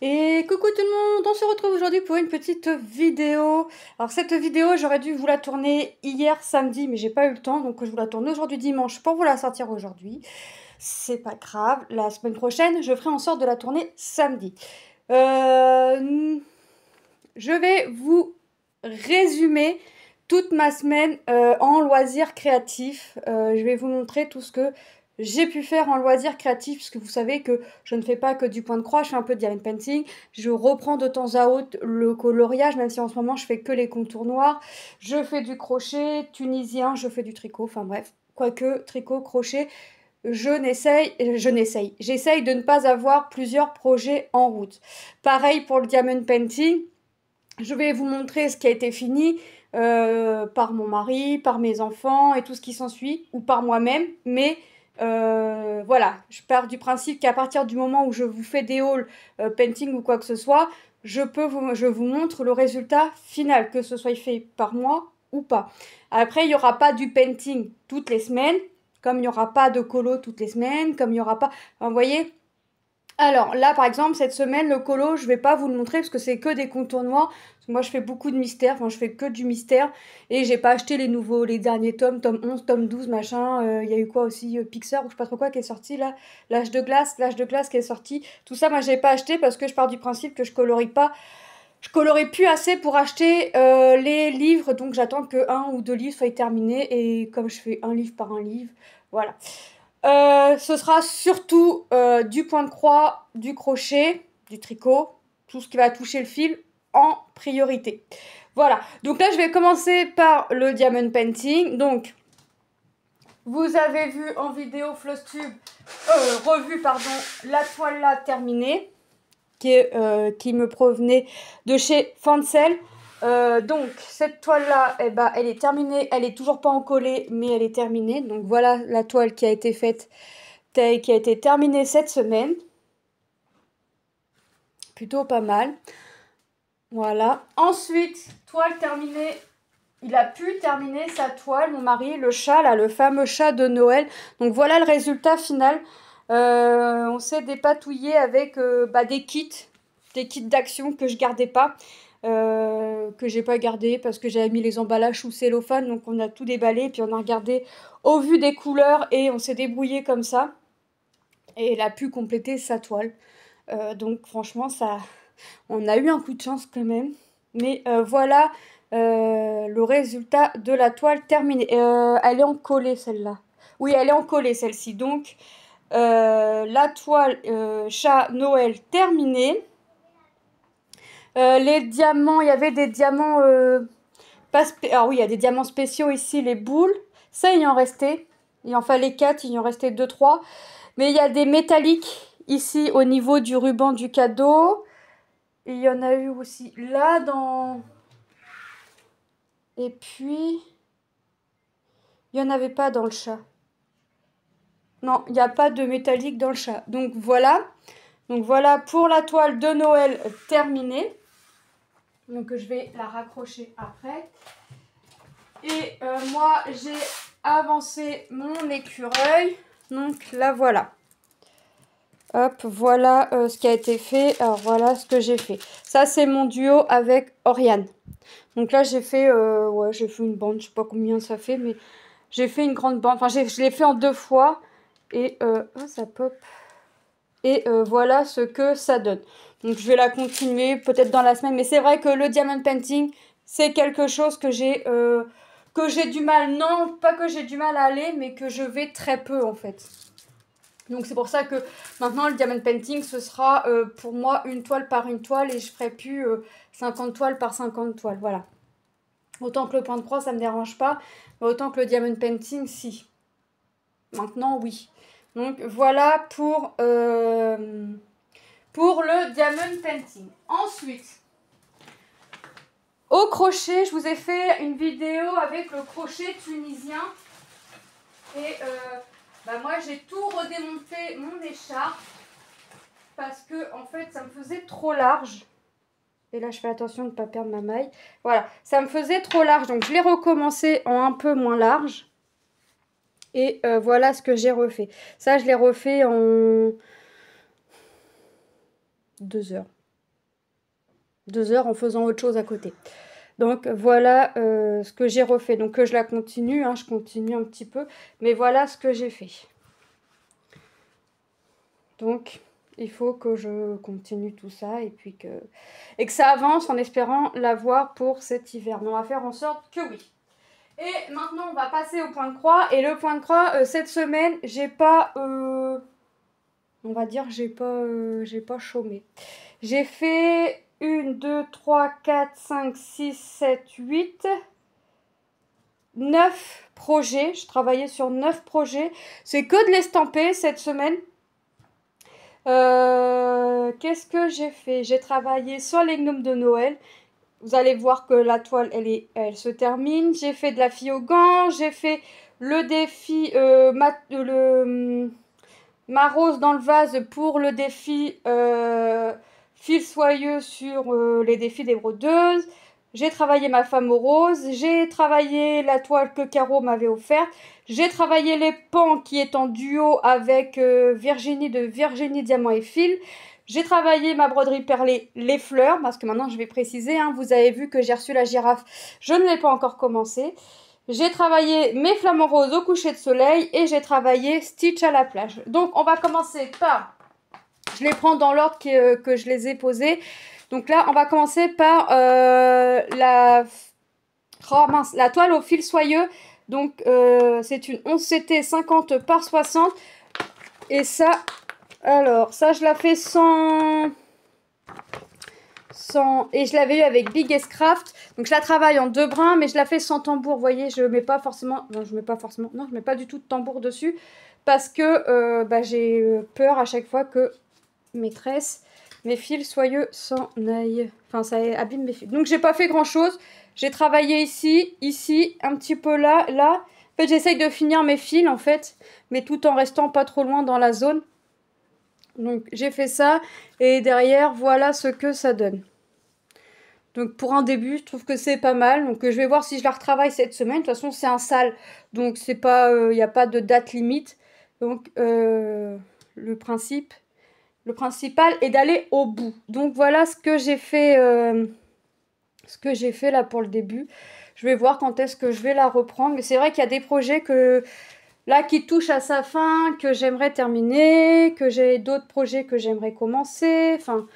Et coucou tout le monde, on se retrouve aujourd'hui pour une petite vidéo. Alors cette vidéo, j'aurais dû vous la tourner hier samedi, mais j'ai pas eu le temps, donc je vous la tourne aujourd'hui dimanche pour vous la sortir aujourd'hui. C'est pas grave, la semaine prochaine, je ferai en sorte de la tourner samedi. Je vais vous résumer toute ma semaine en loisirs créatifs. Je vais vous montrer tout ce que j'ai pu faire en loisirs créatifs, parce que vous savez que je ne fais pas que du point de croix, je fais un peu de diamond painting, je reprends de temps à autre le coloriage, même si en ce moment je fais que les contours noirs, je fais du crochet tunisien, je fais du tricot, enfin bref, quoique tricot, crochet, j'essaye de ne pas avoir plusieurs projets en route. Pareil pour le diamond painting, je vais vous montrer ce qui a été fini par mon mari, par mes enfants et tout ce qui s'ensuit, ou par moi-même, mais voilà, je pars du principe qu'à partir du moment où je vous fais des hauls painting ou quoi que ce soit, je vous montre le résultat final, que ce soit fait par moi ou pas. Après, il n'y aura pas du painting toutes les semaines, comme il n'y aura pas de colo toutes les semaines, comme il n'y aura pas... Enfin, vous voyez. Alors là, par exemple, cette semaine, le colo, je vais pas vous le montrer parce que c'est que des contours noirs. Parce que moi, je fais beaucoup de mystère, enfin, je fais que du mystère. Et j'ai pas acheté les derniers tomes, tome 11, tome 12, machin. Il y a eu quoi aussi, Pixar ou je sais pas trop quoi qui est sorti là. L'âge de glace qui est sorti. Tout ça, moi, j'ai pas acheté parce que je pars du principe que je colorie pas. Je colorie plus assez pour acheter les livres, donc j'attends que un ou deux livres soient terminés. Et comme je fais un livre par un livre, voilà. Ce sera surtout du point de croix, du crochet, du tricot, tout ce qui va toucher le fil en priorité. Voilà, donc là je vais commencer par le diamond painting. Donc, vous avez vu en vidéo Flosstube, revu pardon, la toile là terminée, qui me provenait de chez Fancel. Donc cette toile là, eh ben, elle est terminée, elle est toujours pas encollée, mais elle est terminée. Donc voilà la toile qui a été faite, qui a été terminée cette semaine. Plutôt pas mal. Voilà. Ensuite, toile terminée. Il a pu terminer sa toile, mon mari, le chat, là, le fameux chat de Noël. Donc voilà le résultat final. On s'est dépatouillé avec des kits d'action que je gardais pas. Que j'ai pas gardé parce que j'avais mis les emballages sous cellophane, donc on a tout déballé, puis on a regardé au vu des couleurs et on s'est débrouillé comme ça. Et elle a pu compléter sa toile. Donc franchement, ça, on a eu un coup de chance quand même. Mais voilà le résultat de la toile terminée. Elle est encollée celle-là. Oui, elle est encollée celle-ci. Donc la toile chat Noël terminée. Les diamants, il y avait des diamants alors oui, il y a des diamants spéciaux ici, les boules. Ça, il en restait. Il en fallait 4, il en restait 2, 3. Mais il y a des métalliques ici au niveau du ruban du cadeau. Et il y en a eu aussi là dans... Et puis... Il n'y en avait pas dans le chat. Non, il n'y a pas de métallique dans le chat. Donc voilà. Donc voilà pour la toile de Noël terminée. Donc je vais la raccrocher après. Et moi, j'ai avancé mon écureuil. Donc là, voilà. Hop, voilà ce qui a été fait. Alors voilà ce que j'ai fait. Ça, c'est mon duo avec Oriane. Donc là, j'ai fait, ouais, j'ai fait une bande. Je sais pas combien ça fait, mais j'ai fait une grande bande. Enfin, je l'ai fait en 2 fois. Et oh, ça pop. Et voilà ce que ça donne. Donc je vais la continuer peut-être dans la semaine. Mais c'est vrai que le diamond painting, c'est quelque chose que j'ai du mal. Non, pas que j'ai du mal à aller, mais que je vais très peu en fait. Donc c'est pour ça que maintenant le diamond painting, ce sera pour moi une toile par une toile. Et je ferai plus 50 toiles par 50 toiles. Voilà. Autant que le point de croix, ça ne me dérange pas. Mais autant que le diamond painting, si. Maintenant, oui. Donc voilà pour le diamond painting. Ensuite, au crochet, je vous ai fait une vidéo avec le crochet tunisien. Et moi, j'ai tout redémonté mon écharpe parce que en fait, ça me faisait trop large. Et là, je fais attention de ne pas perdre ma maille. Voilà, ça me faisait trop large. Donc, je l'ai recommencé en un peu moins large. Et voilà ce que j'ai refait. Ça, je l'ai refait en 2 heures. 2 heures en faisant autre chose à côté. Donc voilà ce que j'ai refait. Donc je la continue, hein, je continue un petit peu. Mais voilà ce que j'ai fait. Donc il faut que je continue tout ça et puis que ça avance en espérant l'avoir pour cet hiver. Mais on va faire en sorte que oui. Et maintenant on va passer au point de croix. Et le point de croix, cette semaine, j'ai pas... on va dire j'ai pas chômé. J'ai fait 1, 2, 3, 4, 5, 6, 7, 8... 9 projets, je travaillais sur 9 projets. C'est que de l'estamper cette semaine. Qu'est-ce que j'ai fait? J'ai travaillé sur les gnomes de Noël. Vous allez voir que la toile, elle se termine. J'ai fait de la fille aux gants. J'ai fait le défi ma rose dans le vase pour le défi fil soyeux sur les défis des brodeuses. J'ai travaillé ma femme aux roses, j'ai travaillé la toile que Caro m'avait offerte, j'ai travaillé les pans qui est en duo avec Virginie de Virginie Diamant et Fil. J'ai travaillé ma broderie perlée, les fleurs, parce que maintenant je vais préciser, hein, vous avez vu que j'ai reçu la girafe, je ne l'ai pas encore commencé. J'ai travaillé mes flamants roses au coucher de soleil et j'ai travaillé Stitch à la plage. Donc on va commencer par, je les prends dans l'ordre que je les ai posés. Donc là, on va commencer par la toile au fil soyeux. Donc, c'est une 11CT 50 par 60. Et ça, alors, ça, je la fais sans... Et je l'avais eu avec Big S Craft. Donc, je la travaille en 2 brins, mais je la fais sans tambour. Vous voyez, je mets pas forcément... Non, je mets pas forcément... Non, je mets pas du tout de tambour dessus. Parce que j'ai peur à chaque fois que mes tresses... mes fils soyeux s'en aillent. Enfin, ça abîme mes fils. Donc, j'ai pas fait grand-chose. J'ai travaillé ici, un petit peu là, là. En fait, j'essaye de finir mes fils, en fait. Mais tout en restant pas trop loin dans la zone. Donc, j'ai fait ça. Et derrière, voilà ce que ça donne. Donc, pour un début, je trouve que c'est pas mal. Donc, je vais voir si je la retravaille cette semaine. De toute façon, c'est un sale. Donc, c'est pas... il n'y a pas de date limite. Donc, le principal est d'aller au bout. Donc voilà ce que j'ai fait, là pour le début. Je vais voir quand est-ce que je vais la reprendre. Mais c'est vrai qu'il y a des projets qui touchent à sa fin, que j'aimerais terminer, que j'ai d'autres projets que j'aimerais commencer. Enfin,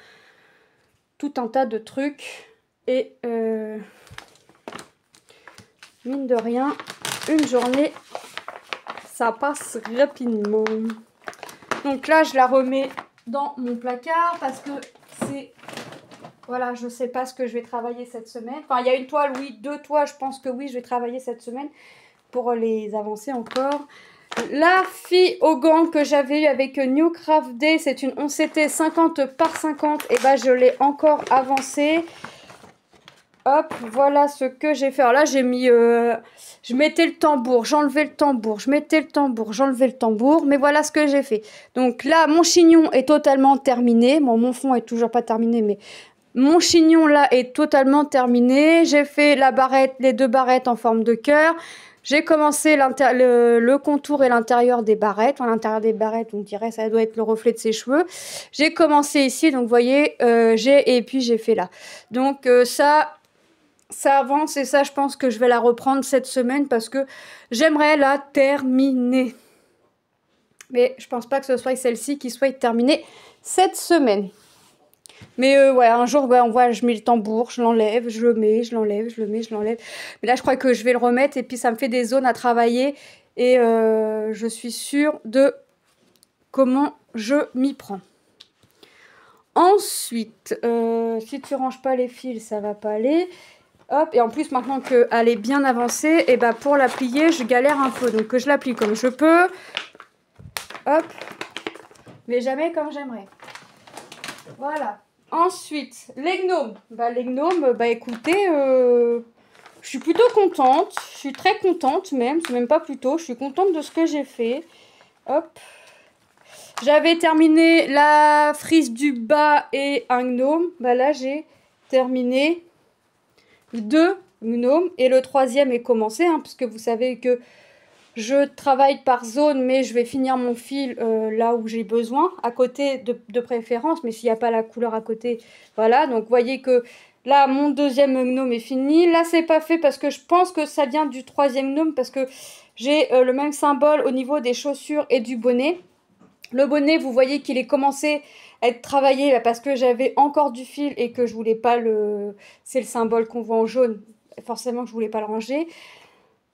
tout un tas de trucs. Et mine de rien, une journée, ça passe rapidement. Donc là, je la remets dans mon placard parce que c'est... Voilà, je sais pas ce que je vais travailler cette semaine. Enfin, il y a une toile, oui, 2 toiles, je pense que oui, je vais travailler cette semaine pour les avancer encore. La fille aux gants que j'avais eu avec New Craft Day, c'est une 11CT 50 par 50. Et bah, je l'ai encore avancée. Hop, voilà ce que j'ai fait. Alors là, j'ai mis... je mettais le tambour, j'enlevais le tambour, je mettais le tambour, j'enlevais le tambour. Mais voilà ce que j'ai fait. Donc là, mon chignon est totalement terminé. Bon, mon fond est toujours pas terminé, mais mon chignon là est totalement terminé. J'ai fait la barrette, les 2 barrettes en forme de cœur. J'ai commencé le contour et l'intérieur des barrettes. Enfin, l'intérieur des barrettes, on dirait ça doit être le reflet de ses cheveux. J'ai commencé ici, donc vous voyez, et puis j'ai fait là. Donc ça avance et ça, je pense que je vais la reprendre cette semaine parce que j'aimerais la terminer. Mais je pense pas que ce soit celle-ci qui soit terminée cette semaine. Mais ouais, un jour, ouais, on voit, je mets le tambour, je l'enlève, je le mets, je l'enlève, je le mets, je l'enlève. Mais là, je crois que je vais le remettre et puis ça me fait des zones à travailler. Et je suis sûre de comment je m'y prends. Ensuite, si tu ranges pas les fils, ça va pas aller. Hop, et en plus, maintenant qu'elle est bien avancée, et bah pour la plier, je galère un peu. Donc, je la plie comme je peux. Hop. Mais jamais comme j'aimerais. Voilà. Ensuite, les gnomes. Les gnomes, écoutez, je suis plutôt contente. Je suis très contente même. C'est même pas plutôt. Je suis contente de ce que j'ai fait. Hop. J'avais terminé la frise du bas et un gnome. Là, j'ai terminé 2 gnomes. Et le 3e est commencé. Hein, parce que vous savez que Je travaille par zone, mais je vais finir mon fil là où j'ai besoin, à côté de préférence, mais s'il n'y a pas la couleur à côté, voilà. Donc, vous voyez que là, mon deuxième gnome est fini. Là, c'est pas fait parce que je pense que ça vient du troisième gnome, parce que j'ai le même symbole au niveau des chaussures et du bonnet. Le bonnet, vous voyez qu'il est commencé à être travaillé là, parce que j'avais encore du fil et que je voulais pas le... C'est le symbole qu'on voit en jaune. Forcément, je voulais pas le ranger.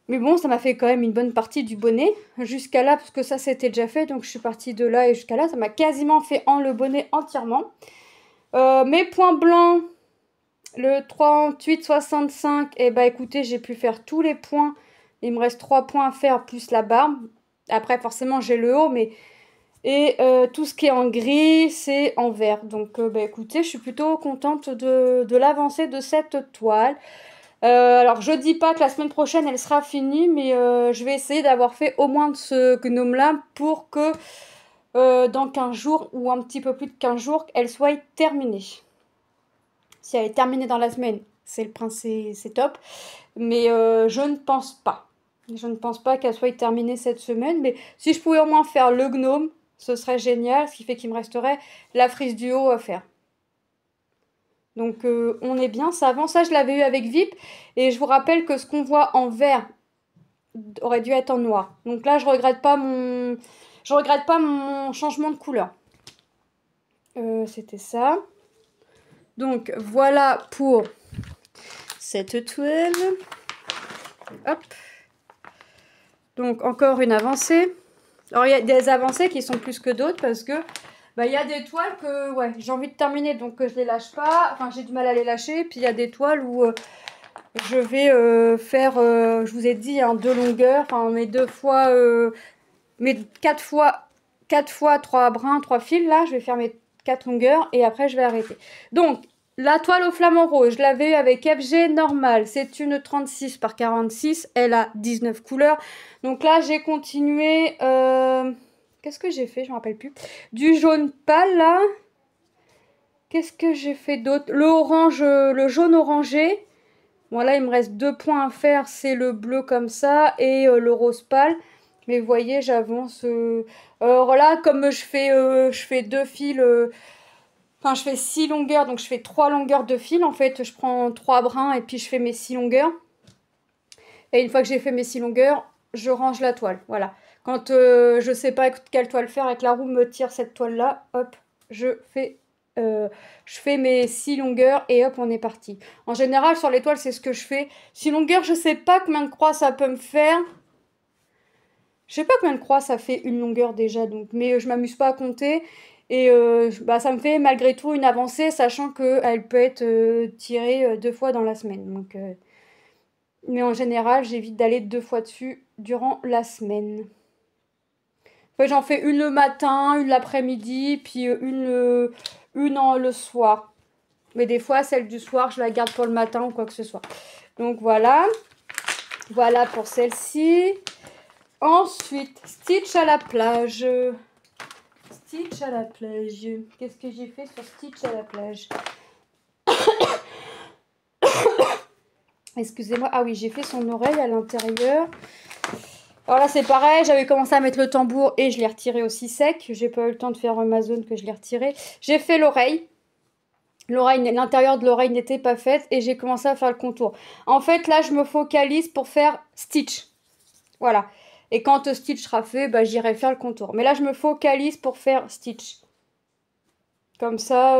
Mais bon, ça m'a fait quand même une bonne partie du bonnet. Jusqu'à là, parce que ça, c'était déjà fait. Donc, je suis partie de là et jusqu'à là. Ça m'a quasiment fait le bonnet entièrement. Mes points blancs, le 38,65. Eh ben, écoutez, j'ai pu faire tous les points. Il me reste 3 points à faire, plus la barbe. Après, forcément, j'ai le haut, mais... Et tout ce qui est en gris, c'est en vert. Donc, bah, écoutez, je suis plutôt contente de l'avancée de cette toile. Alors, je dis pas que la semaine prochaine, elle sera finie, mais je vais essayer d'avoir fait au moins de ce gnome-là pour que dans 15 jours, ou un petit peu plus de 15 jours, elle soit terminée. Si elle est terminée dans la semaine, c'est top. Mais je ne pense pas. Je ne pense pas qu'elle soit terminée cette semaine. Mais si je pouvais au moins faire le gnome, ce serait génial, ce qui fait qu'il me resterait la frise du haut à faire. Donc on est bien, ça avance. Ça, je l'avais eu avec VIP. Et je vous rappelle que ce qu'on voit en vert aurait dû être en noir. Donc là, je regrette pas mon changement de couleur. C'était ça. Donc voilà pour cette toile. Hop. Donc encore une avancée. Alors il y a des avancées qui sont plus que d'autres parce que bah, y a des toiles que ouais, j'ai envie de terminer, donc je les lâche pas. Enfin, j'ai du mal à les lâcher. Puis il y a des toiles où je vais faire, je vous ai dit, hein, 2 longueurs. Enfin, mes 4 fois 3 brins, 3 fils. Là, je vais faire mes 4 longueurs et après je vais arrêter. Donc, la toile au flamant rose, je l'avais eu avec FG normal. C'est une 36 par 46. Elle a 19 couleurs. Donc là, j'ai continué... Qu'est-ce que j'ai fait? Je ne me rappelle plus. Du jaune pâle, là. Qu'est-ce que j'ai fait d'autre? Le orange, le jaune orangé. Bon, là, il me reste 2 points à faire. C'est le bleu comme ça et le rose pâle. Mais vous voyez, j'avance. Alors là, comme je fais 2 fils... Enfin, je fais 6 longueurs, donc je fais 3 longueurs de fil. En fait, je prends 3 brins et puis je fais mes 6 longueurs. Et une fois que j'ai fait mes 6 longueurs, je range la toile. Voilà. Quand je ne sais pas quelle toile faire et que la roue me tire cette toile-là, hop, je fais mes 6 longueurs et hop, on est parti. En général, sur les toiles, c'est ce que je fais. 6 longueurs, je ne sais pas combien de croix ça peut me faire. Je sais pas combien de croix ça fait une longueur déjà, donc, mais je m'amuse pas à compter. Et bah, ça me fait malgré tout une avancée, sachant qu'elle peut être tirée 2 fois dans la semaine. Donc, mais en général, j'évite d'aller 2 fois dessus durant la semaine. Enfin, j'en fais une le matin, une l'après-midi, puis une le soir. Mais des fois, celle du soir, je la garde pour le matin ou quoi que ce soit. Donc voilà. Voilà pour celle-ci. Ensuite, Stitch à la plage. Stitch à la plage. Qu'est-ce que j'ai fait sur Stitch à la plage? Excusez-moi. Ah oui, j'ai fait son oreille à l'intérieur. Alors là, c'est pareil. J'avais commencé à mettre le tambour et je l'ai retiré aussi sec. J'ai pas eu le temps de faire ma zone que je l'ai retiré. J'ai fait l'oreille. L'intérieur de l'oreille n'était pas faite et j'ai commencé à faire le contour. En fait, là, je me focalise pour faire Stitch. Voilà. Et quand Stitch sera fait, bah, j'irai faire le contour. Mais là, je me focalise pour faire Stitch. Comme ça,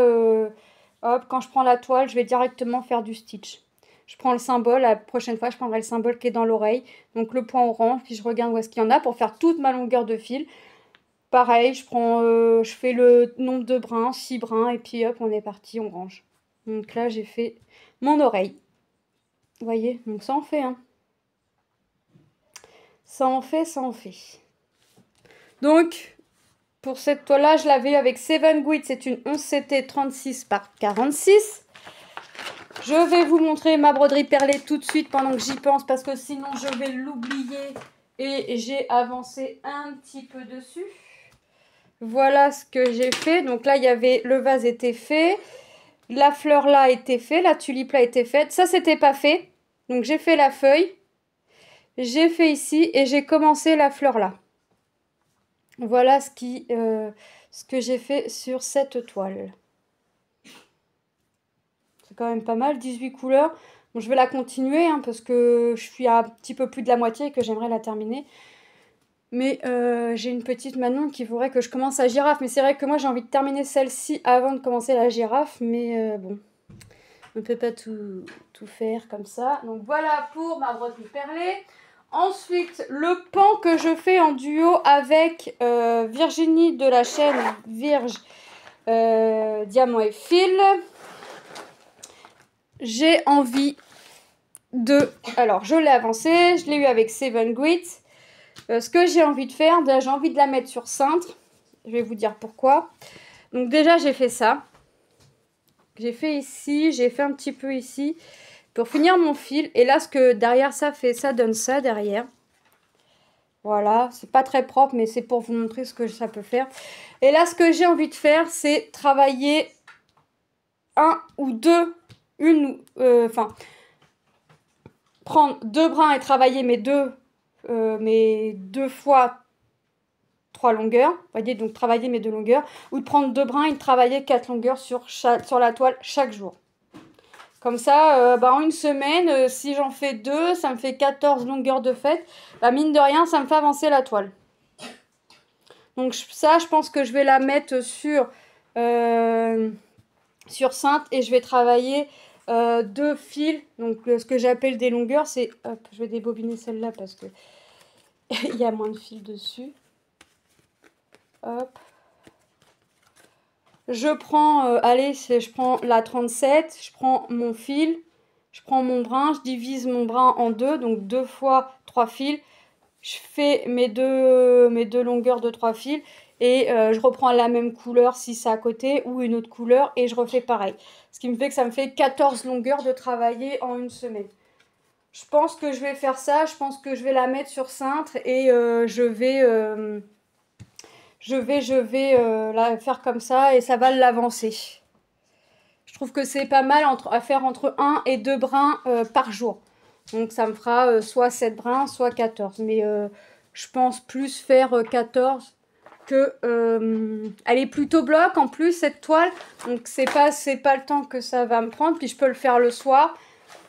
hop, quand je prends la toile, je vais directement faire du Stitch. Je prends le symbole, la prochaine fois, je prendrai le symbole qui est dans l'oreille. Donc le point orange, puis je regarde où est-ce qu'il y en a pour faire toute ma longueur de fil. Pareil, je fais le nombre de brins, 6 brins, et puis hop, on est parti, on range. Donc là, j'ai fait mon oreille. Vous voyez, donc ça en fait, hein. Ça en fait, ça en fait. Donc, pour cette toile-là, je l'avais avec Seven Gouttes. C'est une 11CT 36 par 46. Je vais vous montrer ma broderie perlée tout de suite pendant que j'y pense, parce que sinon je vais l'oublier. Et j'ai avancé un petit peu dessus. Voilà ce que j'ai fait. Donc là, il y avait le vase était fait. La fleur là était faite. La tulipe là était faite. Ça, c'était pas fait. Donc j'ai fait la feuille. j'ai fait ici et j'ai commencé la fleur là. Voilà ce que j'ai fait sur cette toile. C'est quand même pas mal, 18 couleurs. Bon, je vais la continuer hein, parce que je suis à un petit peu plus de la moitié et que j'aimerais la terminer. Mais j'ai une petite Manon qui voudrait que je commence la girafe. Mais c'est vrai que moi j'ai envie de terminer celle-ci avant de commencer la girafe. Mais bon, on ne peut pas tout faire comme ça. Donc voilà pour ma broderie perlée. Ensuite, le pan que je fais en duo avec Virginie de la chaîne Virge Diamant et Fil. J'ai envie de... Alors, je l'ai avancé, je l'ai eu avec Seven Grit. Ce que j'ai envie de faire, déjà, j'ai envie de la mettre sur cintre. Je vais vous dire pourquoi. Donc déjà, j'ai fait ça. J'ai fait ici, j'ai fait un petit peu ici. Pour finir mon fil. Et là, ce que derrière ça fait, ça donne ça derrière. Voilà, c'est pas très propre, mais c'est pour vous montrer ce que ça peut faire. Et là, ce que j'ai envie de faire, c'est travailler un ou deux, prendre deux brins et travailler mes deux fois 3 longueurs. Vous voyez, donc travailler mes 2 longueurs. Ou de prendre 2 brins et de travailler 4 longueurs sur la toile chaque jour. Comme ça, en une semaine, si j'en fais 2, ça me fait 14 longueurs de fait. Bah, mine de rien, ça me fait avancer la toile. Donc ça, je pense que je vais la mettre sur cintre et je vais travailler 2 fils. Donc ce que j'appelle des longueurs, c'est... Hop, je vais débobiner celle-là parce que il y a moins de fils dessus. Hop. Je prends, je prends la 37, je prends mon fil, je prends mon brin, je divise mon brin en deux, donc 2 fois 3 fils. Je fais mes deux longueurs de 3 fils et je reprends la même couleur si c'est à côté ou une autre couleur et je refais pareil. Ce qui me fait que ça me fait 14 longueurs de travailler en une semaine. Je pense que je vais faire ça, je pense que je vais la mettre sur cintre et je vais la faire comme ça et ça va l'avancer. Je trouve que c'est pas mal à faire entre 1 et 2 brins par jour. Donc ça me fera soit 7 brins, soit 14. Mais je pense plus faire 14 que... elle est plutôt bloc en plus cette toile. Donc c'est pas le temps que ça va me prendre. Puis je peux le faire le soir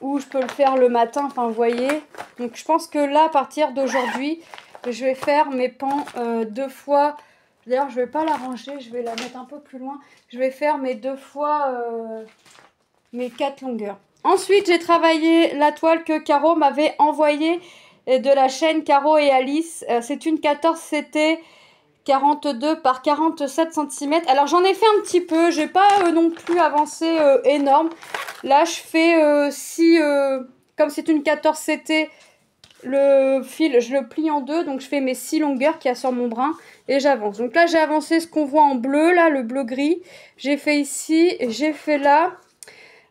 ou je peux le faire le matin. Enfin vous voyez. Donc je pense que là à partir d'aujourd'hui, je vais faire mes pans 2 fois... D'ailleurs, je vais pas la ranger, je vais la mettre un peu plus loin. Je vais faire mes 2 fois mes 4 longueurs. Ensuite, j'ai travaillé la toile que Caro m'avait envoyée de la chaîne Caro et Alice. C'est une 14 CT 42 par 47 cm. Alors, j'en ai fait un petit peu. J'ai pas non plus avancé énorme. Là, je fais comme c'est une 14 CT, le fil, je le plie en deux, donc je fais mes 6 longueurs qu'il y a sur mon brin et j'avance. Donc là, j'ai avancé ce qu'on voit en bleu, là, le bleu-gris. J'ai fait ici, j'ai fait là.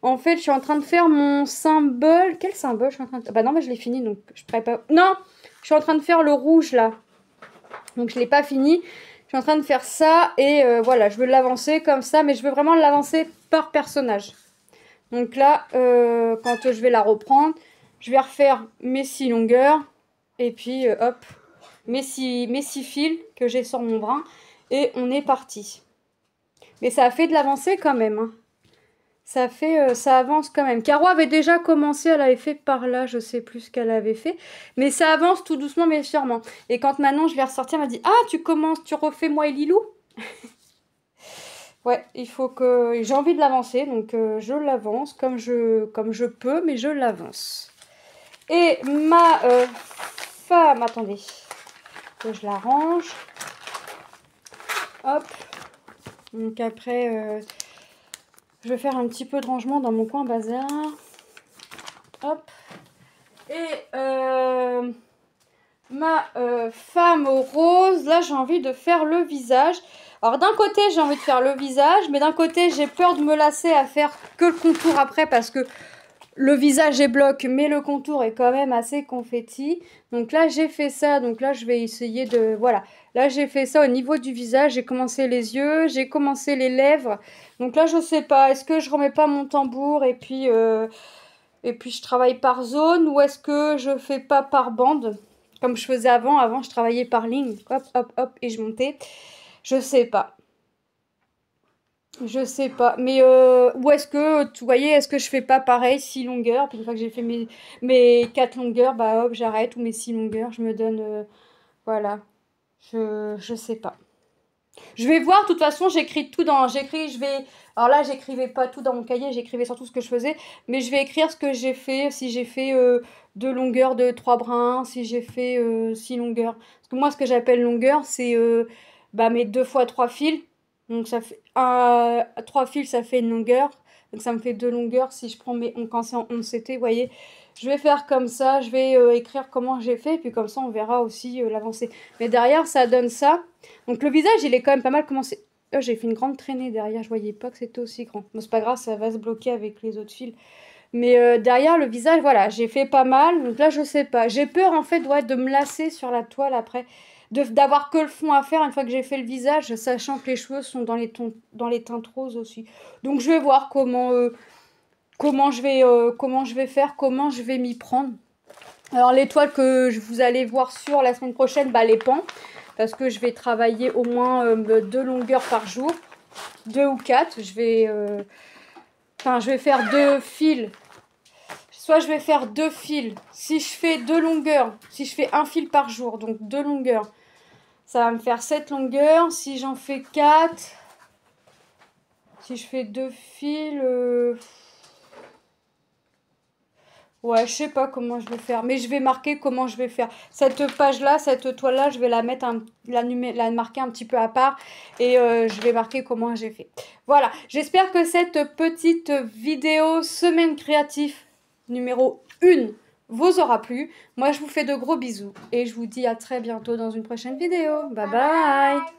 En fait, je suis en train de faire mon symbole. Quel symbole je suis en train de... Bah non, mais je l'ai fini, donc je pourrais pas... Non, je suis en train de faire le rouge, là. Donc je l'ai pas fini. Je suis en train de faire ça et voilà, je veux l'avancer comme ça, mais je veux vraiment l'avancer par personnage. Donc là, quand je vais la reprendre, je vais refaire mes 6 longueurs. Et puis, hop, mes 6 fils que j'ai sur mon brin. Et on est parti. Mais ça a fait de l'avancée quand même. Hein. Ça avance quand même. Caro avait déjà commencé, elle avait fait par là, je sais plus ce qu'elle avait fait. Mais ça avance tout doucement mais sûrement. Et quand maintenant je vais ressortir, elle m'a dit « Ah, tu commences, tu refais moi et Lilou ?» Ouais, il faut que... J'ai envie de l'avancer, donc je l'avance comme je peux, mais je l'avance. Et ma femme... Attendez, que je la range. Hop. Donc après, je vais faire un petit peu de rangement dans mon coin bazar. Hop. Et ma femme rose, là j'ai envie de faire le visage. Alors d'un côté j'ai envie de faire le visage, mais d'un côté j'ai peur de me lasser à faire que le contour après parce que le visage est bloc, mais le contour est quand même assez confetti. Donc là j'ai fait ça, donc là je vais essayer de... Voilà, là j'ai fait ça au niveau du visage, j'ai commencé les yeux, j'ai commencé les lèvres. Donc là je sais pas, est-ce que je remets pas mon tambour et puis... Et puis je travaille par zone ou est-ce que je fais pas par bande comme je faisais avant. Avant je travaillais par ligne, hop hop hop et je montais. Je sais pas. Je sais pas, mais ou est-ce que, tu voyez, est-ce que je fais pas pareil, 6 longueurs, puis une fois que j'ai fait mes 4 longueurs, bah hop, j'arrête, ou mes 6 longueurs, je me donne, voilà, je sais pas. Je vais voir, de toute façon, j'écris tout dans, alors là, j'écrivais pas tout dans mon cahier, j'écrivais surtout ce que je faisais, mais je vais écrire ce que j'ai fait, si j'ai fait 2 longueurs de 3 brins, si j'ai fait 6 longueurs. Parce que moi, ce que j'appelle longueur, c'est bah, mes 2 fois 3 fils. Donc ça fait 3 fils, ça fait une longueur. Donc ça me fait 2 longueurs si je prends mes quand c'est en 11 CT, vous voyez. Je vais faire comme ça, je vais écrire comment j'ai fait, puis comme ça on verra aussi l'avancée. Mais derrière, ça donne ça. Donc le visage, il est quand même pas mal commencé. Oh, j'ai fait une grande traînée derrière, je voyais pas que c'était aussi grand. Bon, c'est pas grave, ça va se bloquer avec les autres fils. Mais derrière le visage, voilà, j'ai fait pas mal. Donc là, je sais pas. J'ai peur en fait ouais, de me lasser sur la toile après. D'avoir que le fond à faire une fois que j'ai fait le visage, sachant que les cheveux sont dans les teintes roses aussi. Donc je vais voir comment je vais faire, comment je vais m'y prendre. Alors les toiles que vous allez voir sur la semaine prochaine, bah les pans. Parce que je vais travailler au moins 2 longueurs par jour. 2 ou 4. Je vais faire 2 fils. Soit je vais faire 2 fils. Si je fais 2 longueurs, si je fais un fil par jour, donc 2 longueurs, ça va me faire 7 longueurs. Si j'en fais 4, si je fais 2 fils, ouais, je sais pas comment je vais faire, mais je vais marquer comment je vais faire. Cette page-là, cette toile-là, je vais la mettre, la marquer un petit peu à part et je vais marquer comment j'ai fait. Voilà, j'espère que cette petite vidéo semaine créative numéro 1 vous aura plu. Moi, je vous fais de gros bisous et je vous dis à très bientôt dans une prochaine vidéo. Bye bye!